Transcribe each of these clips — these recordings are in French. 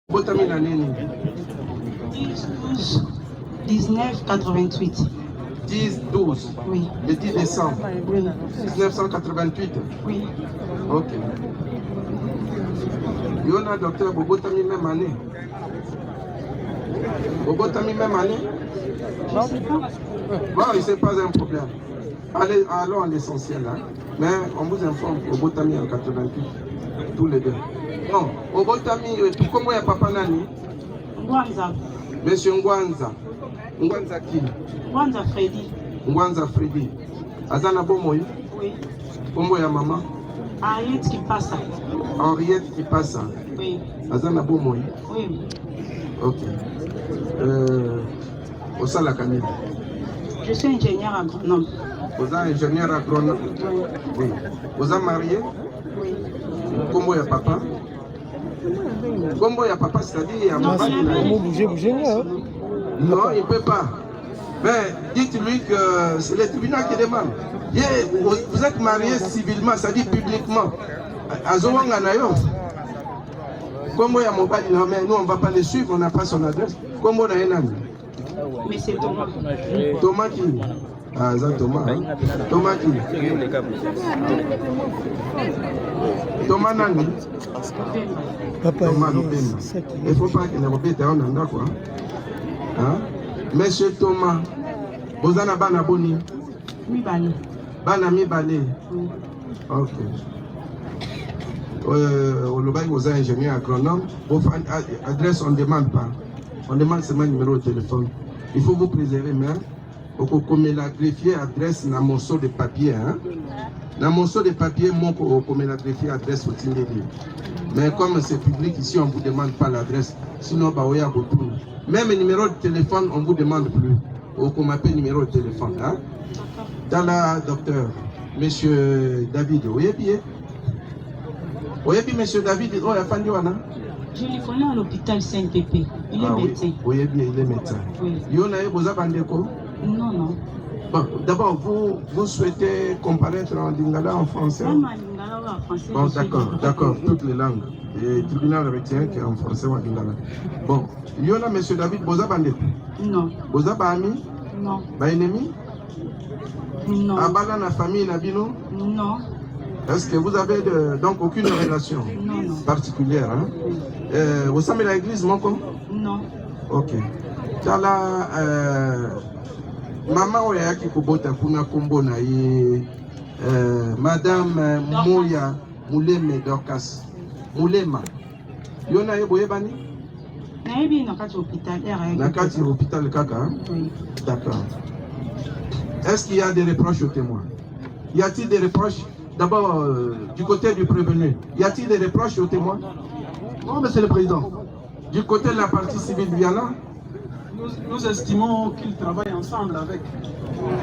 Botamina Nini. 1988. 10-12. Oui. Le 10 décembre. Oui. 1988. Oui. Ok. Yona docteur Bobotami même année. Bobotami même année. Je sais pas. Bon, c'est pas un problème. Allez, allons à l'essentiel. Hein. Mais on vous informe Bobotami en 88. Tous les deux. Non, Bobotami, comment il y a papa Nani? Ngwanza. Monsieur Ngwanza. Ngwanza qui? Ngwanza Freddy. Ngwanza Freddy. Azana Bomoy? Oui. Bombo ya maman? Henriette qui passe. Henriette qui passe. Oui. Azana Bomoy? Oui. Ok. Osala Kanil. Je suis ingénieur agronome. Vous êtes ingénieur agronome? Oui. Vous êtes marié? Oui. Comment ya papa? Comment ya papa, c'est-à-dire Non, Bougez là. Non, il ne peut pas. Mais dites-lui que c'est le tribunal qui demande. Vous êtes marié civilement, c'est-à-dire publiquement. Azowanga Nayo. Comment ya mobile? Non, mais nous on ne va pas le suivre, on n'a pas son adresse. Comment on a un ami? Mais c'est Thomas. Thomas qui? Ah, c'est Thomas. Hein? Thomas qui? Thomas Nani? Papa, Thomas Lopema. Il ne faut pas qu'il ne répète en anda quoi. Hein? Monsieur Thomas, vous en avez bana boni? Oui, Bali. Bana mi balé. Oui. Ok. Au Lobaï, vous êtes ingénieur agronome. Votre adresse, on ne demande pas. On demande seulement le numéro de téléphone. Il faut vous préserver, mais comme la greffier adresse dans mon morceau de papier. Hein? Dans mon morceau de papier, comme la greffier adresse au Tindéli. Mais comme c'est public ici, on ne vous demande pas l'adresse. Sinon, bah, oui, même le numéro de téléphone, on ne vous demande plus. Ou qu'on m'appelle numéro de téléphone. Hein? Dans la docteur, monsieur David, oui, bien. Oui, monsieur David, oh, il y a pas de Je l'ai connu à l'hôpital Saint-Pépé. Il est médecin. Oui, bien, il est médecin. Oui. Il y a vous avez Non, non. Bon, d'abord, vous souhaitez comparaître en lingala en français? Même en lingala ou en français. Bon, d'accord, toutes les langues. Et le tribunal retient qu'en français ou en lingala. Bon, il y a monsieur David, vous avez Non. Vous avez ami? Non. Bah, ennemi? Non. Abala la famille Nabino? Non. Est-ce que vous avez donc aucune relation Non. particulière? Hein? Vous savez l'église, mon con? Non. Ok. Tala, maman oyaki kubota kuna kombo na ye, madame Moya Muleme Dorcas. Mulema. Yona ye boyebani? Nayebi na kati hôpital. Na kati hôpital kaka? Hein? Oui. D'accord. Est-ce qu'il y a des reproches aux témoins? Y a-t-il des reproches? D'abord, du côté du prévenu, y a-t-il des reproches aux témoins? Non, monsieur le Président. Du côté de la partie civile, il y en a? Nous estimons qu'ils travaillent ensemble avec.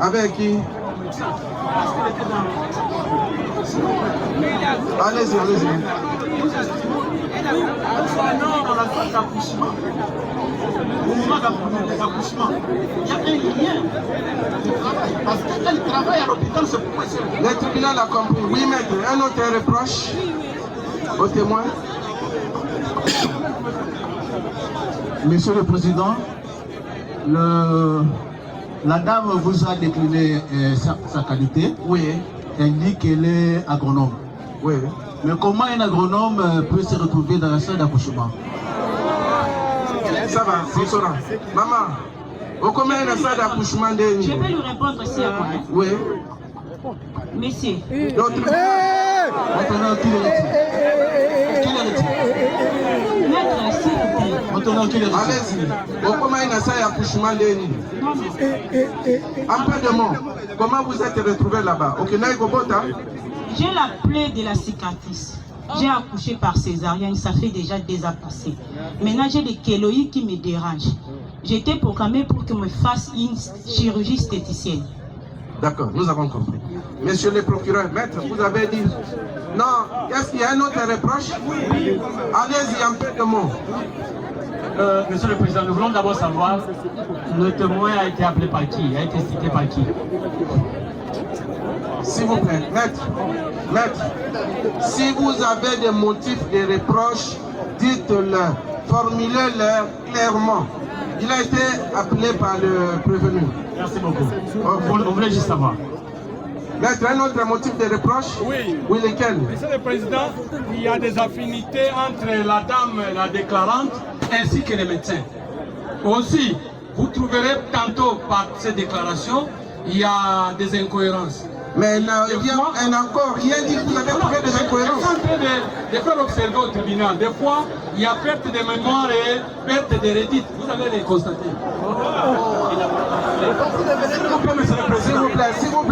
Avec qui? Allez-y, allez-y. Nous estimons dans la phase d'accouchement, au moment d'accouchement, il y a un lien de travail. Parce qu'elle travaille à l'hôpital, c'est pourquoi c'est. Le tribunal a compris. Oui, maître. Un autre reproche aux témoins? Monsieur le Président, la dame vous a décliné sa qualité. Oui. Elle dit qu'elle est agronome. Oui. Mais comment un agronome peut se retrouver dans la salle d'accouchement? Ça va, on saura. Maman, combien il y a la salle d'accouchement de... Je peux lui répondre aussi à moi. Oui. Messieurs. L'autre... Maintenant, qui le retire? Qui le retire? Maître, s'il vous plaît. Maintenant, qui le retire? Allez-y. Combien il y a la salle d'accouchement de... Non, non. Un peu de mots. Comment vous êtes retrouvés là-bas? Ok, Naïkobota. J'ai la plaie de la cicatrice. J'ai accouché par césarienne, ça fait déjà 2 ans passés. Maintenant, j'ai des kéloïdes qui me dérangent. J'étais programmée pour que me fasse une chirurgie esthéticienne. D'accord, nous avons compris. Monsieur le procureur, maître, vous avez dit... Non, est-ce qu'il y a un autre reproche? Allez-y, un peu de mots. Monsieur le Président, nous voulons d'abord savoir, le témoin a été appelé par qui? A été cité par qui? S'il vous plaît, maître, si vous avez des motifs de reproche, dites-le. formulez-le clairement. Il a été appelé par le prévenu. Merci beaucoup. On voulait juste savoir. Maître, un autre motif de reproche? Oui. Oui, lequel? Monsieur le Président, il y a des affinités entre la dame, la déclarante, ainsi que les médecins. Aussi, vous trouverez tantôt par ces déclarations, il y a des incohérences. Mais elle n'a encore rien dit, vous avez trouvé des incohérences. Je suis en train de faire observer au tribunal. Des fois, il y a perte de mémoire et perte de rédite. Vous allez les constater. S'il vous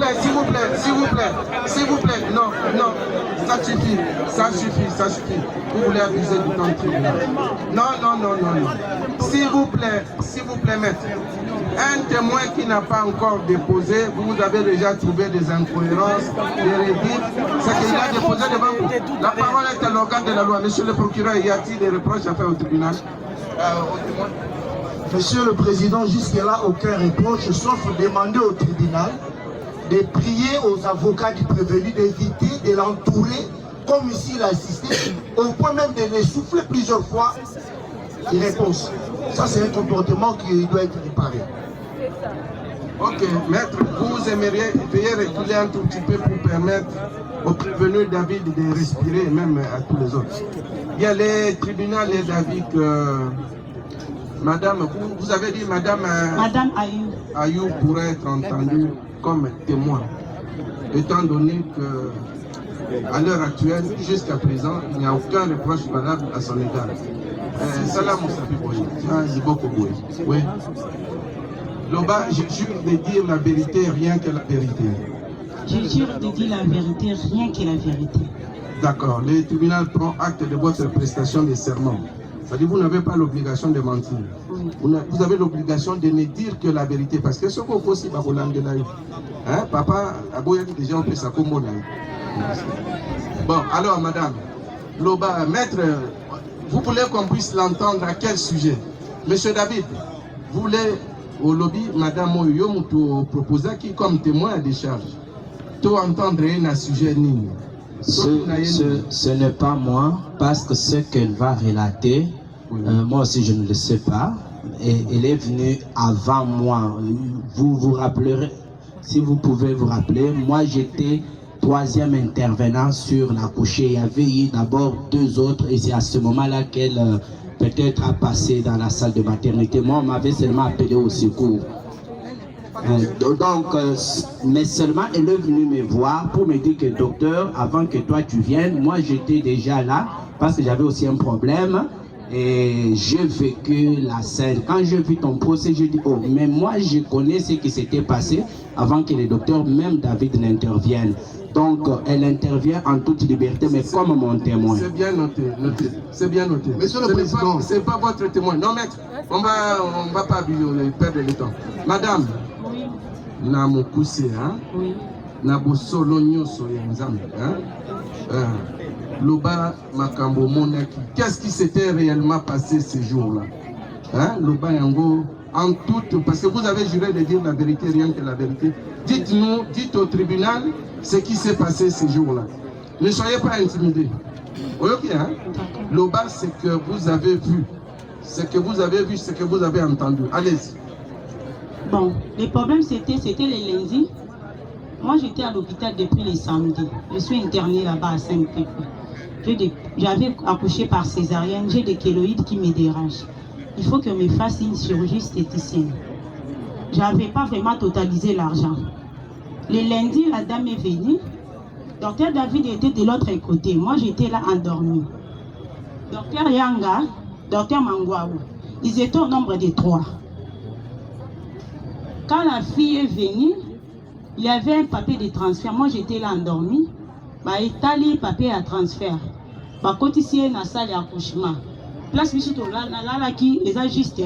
plaît, non, ça suffit. Vous voulez abuser du temps de tribunal. Non. S'il vous plaît, maître. Un témoin qui n'a pas encore déposé, vous avez déjà trouvé des incohérences, des rédits, c'est qu'il a déposé devant vous. La parole est à l'organe de la loi. Monsieur le procureur, y a-t-il des reproches à faire au tribunal? Monsieur le Président, jusque-là, aucun reproche, sauf demander au tribunal de prier aux avocats du prévenu d'éviter de l'entourer, comme ici il a assisté, au point même de les souffler plusieurs fois. Il réponse. Ça, c'est un comportement qui doit être réparé. Ok, maître, vous aimeriez reculer un tout petit peu pour permettre au prévenu David de respirer, et même à tous les autres. Il y a les tribunaux et David que madame, vous avez dit madame Ayou pourrait être entendue comme témoin, étant donné que à l'heure actuelle, jusqu'à présent, il n'y a aucun reproche valable à son égard. Salam Moussafi Boye, oui. Loba, je jure de dire la vérité, rien que la vérité. Je jure de dire la vérité, rien que la vérité. D'accord. Le tribunal prend acte de votre prestation de serment. C'est-à-dire que vous n'avez pas l'obligation de mentir. Oui. Vous avez l'obligation de ne dire que la vérité. Parce que ce qu'on peut aussi, hein, papa, déjà on peut s'accommoder. Bon, alors madame, Loba, maître, vous voulez qu'on puisse l'entendre à quel sujet? Monsieur David, vous voulez au lobby, madame Oyomuto proposa qui comme témoin à décharge. Tout entendre un sujet ni. Ce n'est pas moi, parce que ce qu'elle va relater, oui. Moi aussi je ne le sais pas. Et elle est venue avant moi. Vous vous rappellerez, si vous pouvez vous rappeler, moi j'étais troisième intervenant sur la couchée. Il y avait eu d'abord deux autres et c'est à ce moment-là qu'elle peut-être a passé dans la salle de maternité. Moi, on m'avait seulement appelé au secours. Mais seulement elle est venue me voir pour me dire que docteur, avant que toi tu viennes, moi j'étais déjà là parce que j'avais aussi un problème et j'ai vécu la scène. Quand j'ai vu ton procès, j'ai dit oh, mais moi je connais ce qui s'était passé avant que le docteur, même David, n'intervienne. Donc elle intervient en toute liberté, mais comme mon témoin. C'est bien noté, c'est bien noté. Monsieur le Président, c'est pas votre témoin. Non maître, on va pas perdre le temps. Madame. Oui. Na mokuse, hein? Oui. Na bosolo nyoso ya nzambe, hein? Loba makambo monaki. Qu'est-ce qui s'était réellement passé ces jours-là? Hein? Loba yango, en tout, parce que vous avez juré de dire la vérité, rien que la vérité. Dites-nous, dites au tribunal ce qui s'est passé ces jours-là. Ne soyez pas intimidés. Ok, hein? Loba, c'est que vous avez vu. Ce que vous avez vu, ce que vous avez entendu. Allez-y. Bon, le problème c'était les lundis. Moi j'étais à l'hôpital depuis les samedis. Je suis internée là-bas à Saint-Pépi. J'avais accouché par césarienne, j'ai des kéloïdes qui me dérangent. Il faut que je me fasse une chirurgie esthéticienne. Je n'avais pas vraiment totalisé l'argent. Le lundi, la dame est venue. Docteur David était de l'autre côté. Moi j'étais là endormie. Docteur Yanga, docteur Mangwaou, ils étaient au nombre de 3. Quand la fille est venue, il y avait un papier de transfert. Moi, j'étais là endormie. Il y a un papier à transfert. Quand ici, il y a une salle d'accouchement. Place, là, qui est juste.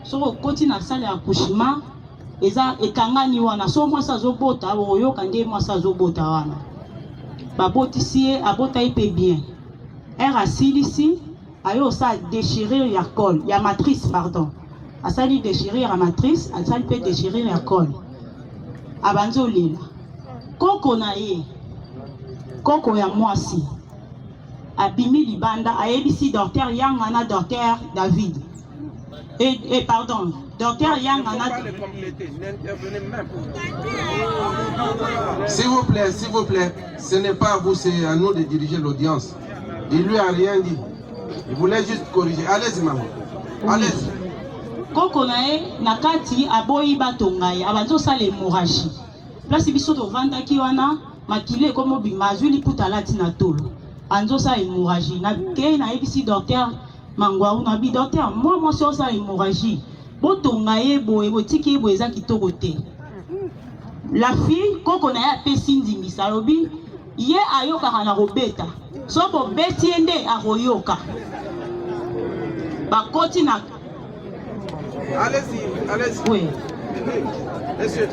Sur le côté de la salle d'accouchement, il y a un kangani wana. So moi, ça zobota. Oyo kande moi, ça zobota wana. Babot ici, abota il peut bien. Un racine ici, ayo ça déchirer la colle. Il y a matrice, pardon. A sali déchirer la matrice, a sali peut déchirer la colle. Abanzo lila. Koko na ye, koko ya mwasi. abimi libanda ayebisi docteur Yangana docteur David et pardon docteur Yangana. S'il vous plaît, ce n'est pas à vous, c'est à nous de diriger l'audience. Il lui a rien dit, il voulait juste corriger. Allez-y maman, allez-y. Koko nae nakati aboyi batongaye abanzo sala hémorragie place biso to vanda ki wana makile komo bimazuli putalati na tolo anzo sala hémorragie na ke na ebisi docteur Mangwaou na bi docteur moi so sala hémorragie botongaye boye botiki boye za kitoko te. La fille koko nae apesi ndimisa lobi ye ayoka na robeta so bo beti ende aroyoka bakoti na. Allez-y, allez-y. Oui. Monsieur,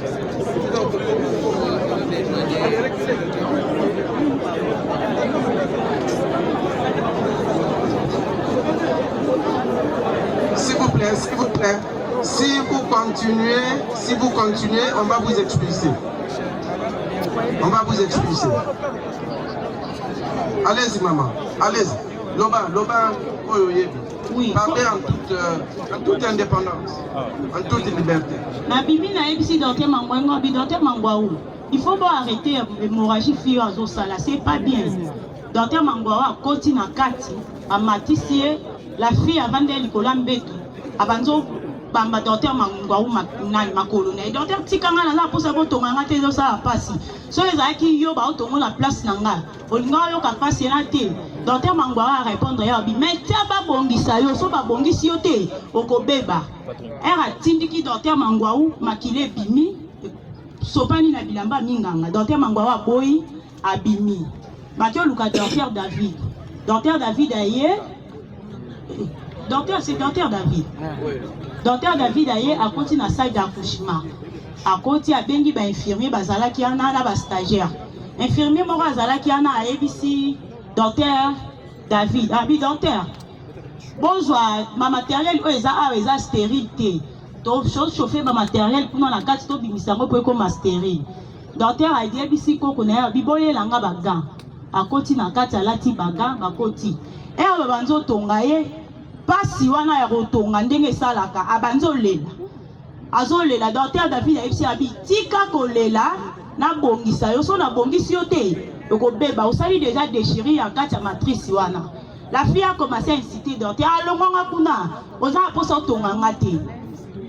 s'il vous plaît, si vous continuez, on va vous expulser. Allez-y maman, allez-y. Loba, oui. Parlez en toute indépendance, en toute liberté. Na bibi na ebisi docteur Mangwaou. Il faut pas arrêter l'hémorragie fille à Zosala, c'est pas bien. Docteur Mangwaou a koti na kati, a matissier, la fille avant d'elle Kolambeto, abanzo bamba docteur Mangwaou ma colonel. Docteur Tikanga na la posa botonga ngate Zosala pasi. So ezaki yo ba otongo la place nanga. Olinga yo ka pasi na te. Docteur Mangwaou a répondre ya bi mais tia ba bongisa yo so ba bongisi yo te okobeba. Era tindiki docteur Mangwaou makile bimi sopani na bilamba minganga. Docteur Mangwaou aboyi abimi. Mathieu Luka docteur David. Docteur David aye. Docteur c'est docteur David. Docteur David aye a continué na salle d'accouchement. A koti a bengi ba infirmier bazala ki ana na ba stagiaire. Infirmier moko azala ki ana ABC docteur David. Abi docteur. Bonjour, ma matériel eza stérile. To chauffer ma matériel pour na kati to bimisango pour comme stérile. Docteur a dit ABC koko na abi boye langa baga. A koti na kati alati baga ba koti. E aba banzo tonga ye pasi wana ya kotonga ndenge salaka abanzo lela. Azolela docteur David ABC abi tika kolela na bongisa yo so na bongisi yo te okobeba osali déjà déchiré en kati ya matrice wana. La fille a commencé à inciter docteur alongonga kuna oza posa tonga ngate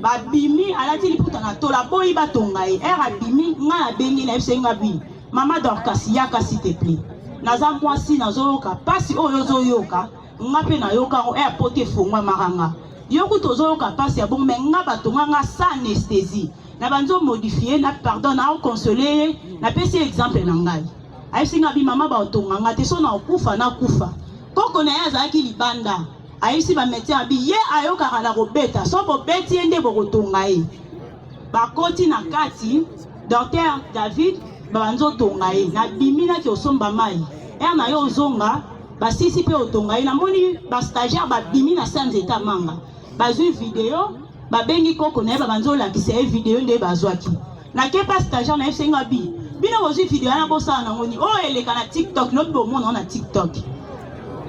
ba bimi alati liputa na tola boyi ba tonga e era bimi nga bengi na FC ngabi mama Dorcas yaka s'il te plaît naza mwasi nazoyoka pasi oyo zoyoka nga pe na yoka o e pote fongwa maranga yoku tozoyoka pasi ya bon mais nga batonga nga sans anesthésie na banzo modifier na pardon na consoler na pesi exemple na ngai aisi ngabi mama ba otonga nga te so na okufa na kufa koko na ya zaki libanda aisi ba médecin abi ye ayoka na robeta so bo beti ende bo kotonga e ba koti na kati docteur David ba banzo tonga e na bimina ki osomba mai e na yo zonga ba sisi pe otonga e na moni ba stagiaire ba bimina sans état manga ba zu vidéo ba bengi koko na ba banzo la ki se vidéo nde ba zwaki na ke pas stagiaire na FC ngabi bino bozu vidéo na bosa na ngoni o eleka na TikTok no bo mona na TikTok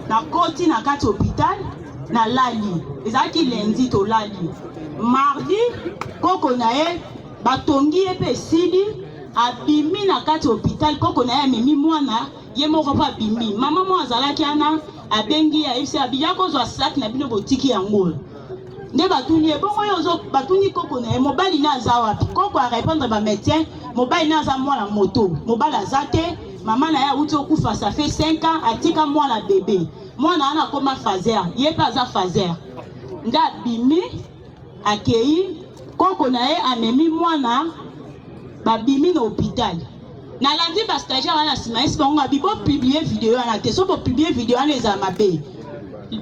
na koti na kati hôpital na lali ezaki lundi to lali mardi koko na e batongi e pe sidi abimi na kati hôpital koko na e memi mwana ye moko pa bimi mama mo azalaki ana abengi ya FC abiya ko zo sac na bino botiki yango nde batuni e bongo yo zo batuni koko na e mobali na za wapi koko a répondre ba médecin mobali na za mwana moto mobali azate maman na ya uti okufa ça fait 5 ans atika mwana bébé mwana ana koma fazer ye pa za fazer nga bimi akei koko na ye amemi mwana babimi na hôpital na lundi ba stagiaire wana sima esi bango bibo publier vidéo wana te so bo publier vidéo wana eza mabe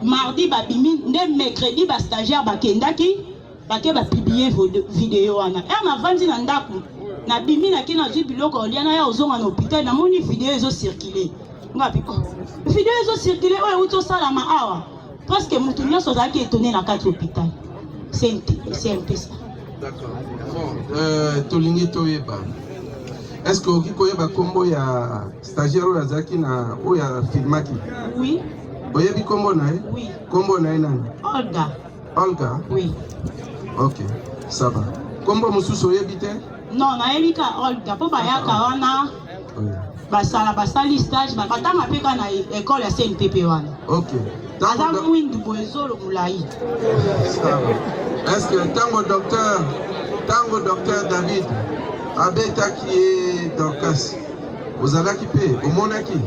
mardi babimi nde mercredi ba stagiaire bakendaki bake ba publier vidéo wana na vandi na ndako na bimi na kina zwi biloko oliana ya ozonga na hôpital na moni vidéo ezo circuler ngapi ko vidéo ezo circuler oyo uto sala ma awa parce que mutu nyonso zaki étonné na kati hôpital c'est un peu ça. D'accord. Bon, tolingi toyeba. Est-ce que oki koyeba kombo ya stagiaire oyo azalaki na oyo afilmaki? Oui. Oyebi kombo na ye? Oui. Kombo na ye nani? Olga. Olga? Oui. Ok, ça va. Kombo mosusu oyebi te? Non, nayebi ka Olga mpo bayaka wana basali stage bakatanga mpe ka na école ya CNPP wana. Ok. Aza mwindu boye ezolo molai. Est-ce que tango docteur David abetaki ye Dorcas ozalaki mpe omonaki?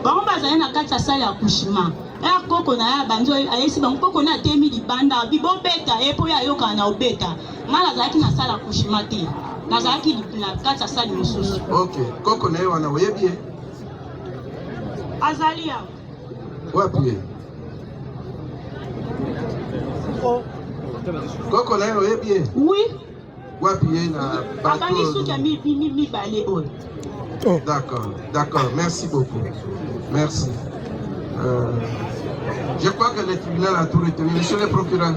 Bango bazali na kati ya sale ya accouchement. Eya koko na ya banzo ayesi bango koko na temi libanda bibobeta ye mpo ya yoka na obeta. Nga nazalaki na sale ya accouchement te. Nazalaki na kati ya sale mosusu. Ok. Koko na ye wana oyebi ye? Azali ya. Wapi ye? Koko na ye oyebi ye? Oui. Wapi ye na bateau? Akani suki ya mibale oyo. D'accord, merci beaucoup. Merci. Je crois que le tribunal a tout retenu. Monsieur le procureur.